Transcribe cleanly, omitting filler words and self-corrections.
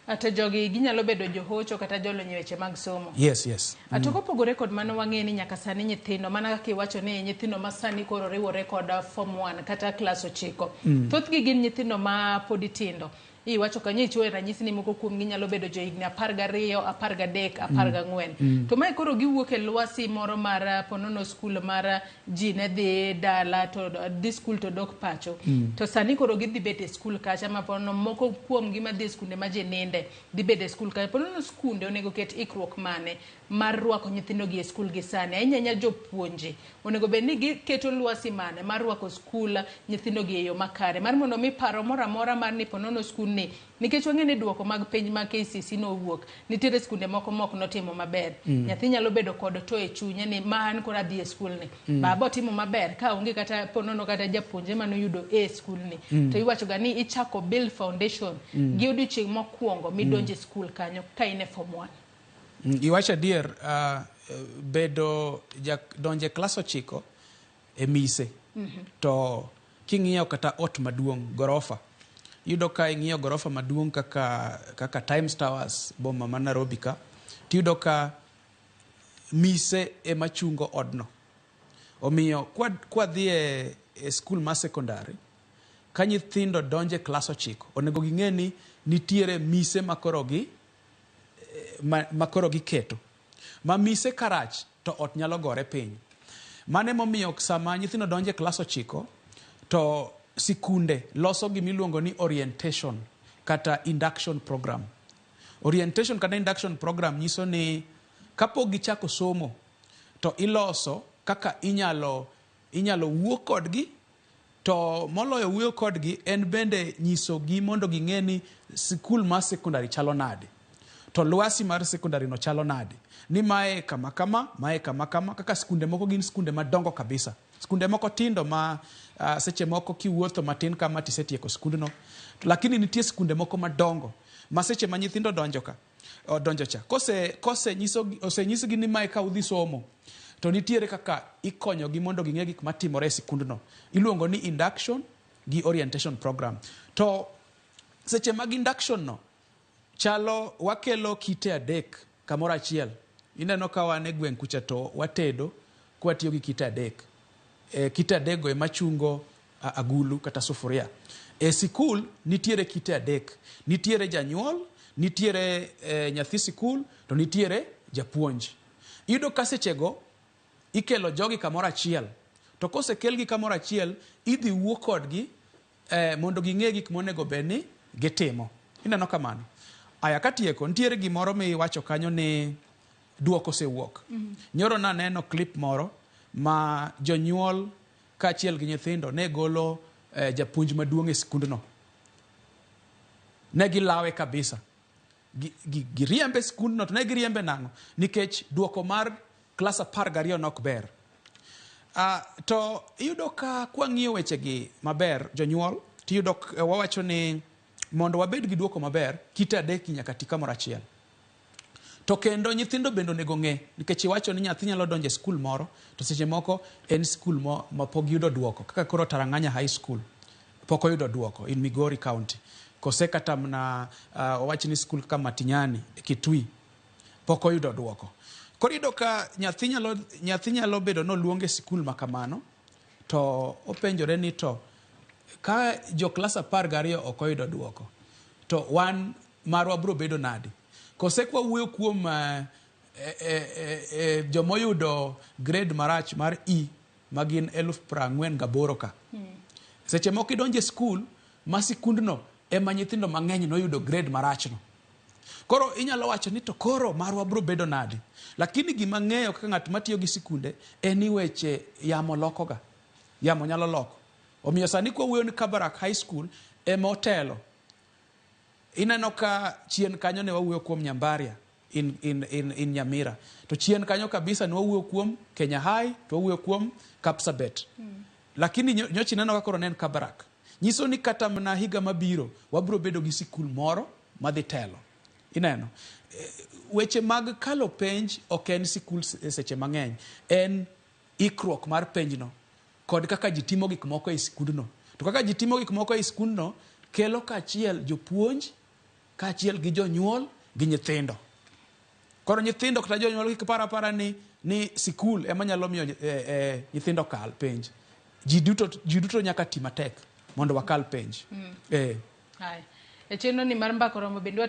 Ata jogi ginyalo bedo johocho kata jolony weche mag somo. Yes. Ato kopogore kod mano wang'e ni nyaka sani nyithindo mana kaka iwacho ni nyithindo ma sani koro riwore kod form 1 kata klas 9. Thothgi gin nyithindo ma pod tindo. Iwacho kanyo ichwoyo ranyisi ni moko kuom ginyalo bedo jo higni 12, 13, 14. To mae koro giwuok e lwasi moro mar ponono skul mar ji ne dhi dala to dhi skul to dok pacho. To sani koro gidhi bet e skul kacha ma ponono moko kuom gi madhi skunde ma ji ninde dhi bet e skul kacha. Ponono skunde onego ket ikruok mane mar rwako nyithindo gi e skul gi sani. Ahinya jopuonje onego bed ni giketo lwasi mane mar rwako skul nyithindo gi e yo makare. Mar mondo mi paro moro amora mar ni ponono skul nikech wang'e ni duoko mag penj ma KCC nowuok nitiere skunde moko mok notimo maber. Nyathi nyalo bedo kod to e chunye ni ma an kora dhi e skul ni babo timo maber ka onge kata ponono kata japuonje manoyudo e skul ni. To iwacho ga ni ichako build foundation gi odiochieng' mokwongo midonje skul kanyo ka in e form 1. Iwacho adier, bedo donje klas 9 e mise to king'iyo kata ot maduong' gorofa yudo ka ing'iyo gorofa maduong' kaka Times Towers boma ma Nairobi ka tiyudo ka mise ema chungo odno. Omiyo kwa dhi e skul ma sekondari ka nyithindo donje klas 9 onego ging'e ni nitiere mise makoro giketo ma mise karach to ot nyalo gore piny. Mane momiyo sama nyithindo donje klas 9 to sikunde loso gimiluongo ni orientation kata induction program. Orientation kata induction program nyiso ni kapok gichako somo to iloso kaka inyalo wuo kodgi, to moloyo wuoyo kodgi en bende nyiso gi mondo ging'e ni sikul mar sekondari chalo nade, to lwasi mar sekondari no chalo nade, ni mae kama kaka skunde moko gin skunde madongo kabisa. Skunde moko tindo ma seche moko kiwuotho matin kama tisetieko skundno, lakini nitie skunde moko madongo ma seche ma nyithindo donjo cha osenyisgi ni mae ka udhi somo to nitiere kaka ikonyogi mondo ging'e gik matimore e sikundno. Iluongo ni induction gi orientation program. To seche mag induction no chalo wakelo kite 3 kamoro achiel. Ineno ka wan e gweng' kucha to watedo kwatiyo gi kite 3. Kite 3 go ema chungo agulu kata sufuria. E sikul nitiere kite 3. Nitiere janyuol, nitiere nyathi sikul, to nitiere japuonj. Iyudo ka sechego ikelo jogi kamoro achiel. To kosekelgi kamoro achiel, idhi wuo kodgi mondo ging'e gik monego bedni gitimo. Ineno kamano. Aya katieko, nitiere gimoro miwacho kanyo ni duoko osewuok. Nyoro naneno clip moro ma jonyuol kaachiel gi nyithindo ne golo japuonj maduong' e skundno. Ne gilawe kabisa. Giriembe skundno, to ne giriembe nang'o? Nikech duoko mar klas 12 nok ber. To iyudo ka kwang'iyo wechegi maber jonyuol, tiyudo wawacho ni mondo wabed gi duoko maber, kite 3 nyaka ti kamoro achiel. To kendo nyithindo bende onego ng'e, nikech iwacho ni nyathi nyalo donjo e skul moro to seche moko en skul ma pok yudo duoko, kaka koro Tarang'anya High School pok oyudo duoko in Migori County. Kose kata mna wawacho ni skul kaka Matinyani Kitui pok oyudo duoko. Koro iyudo ka nyathi nyalo bedo noluonge skul makamano to openjore ni to ka jo klas 12 ok oyudo duoko to wan marwa biro bedo nade? Kose kwa wuoyo kuom jomoyudo grade marach mar E magin 48,000 ka. Seche moko idonje skul ma sikundno ema nyithindo mang'eny noyudo grade marachno. Koro inyalo wacho ni to koro marwa biro bedo nade? Lakini gima ng'eyo kaka ng'at matiyo gi sikunde en ni weche yamo lokoga. Yamo nyalo loko. Omiyo sani kwa wuoyo ni Kabarak High School ema otelo. Ineno ka chien kanyo ne wawuoyo kuom Nyambaria in Nyamira. To chien kanyo kabisa ne wawuoyo kuom Kenya High, to wawuoyo kuom Kapsabet. Lakini nyochi neno kakoro nen Kabarak. Nyiso ni kata mna higa mabiro wabiro bedo gi sikul moro madhi telo. Ineno. Weche mag kalo penj ok en sikul seche mang'eny. En ikruok mar penjno kod kaka ji timo gik moko e sikundno. To kaka ji timo gik moko e sikundno kelo kaachiel jopuonj kaachiel gi jonyuol gi nyithindo. Koro nyithindo kata jonyuol kik para ni sikul ema nyalo miyo nyithindo kal penj. Ji duto nyaka ti matek mondo wakal penj. Hai. E chenro ni mar mbako romo bende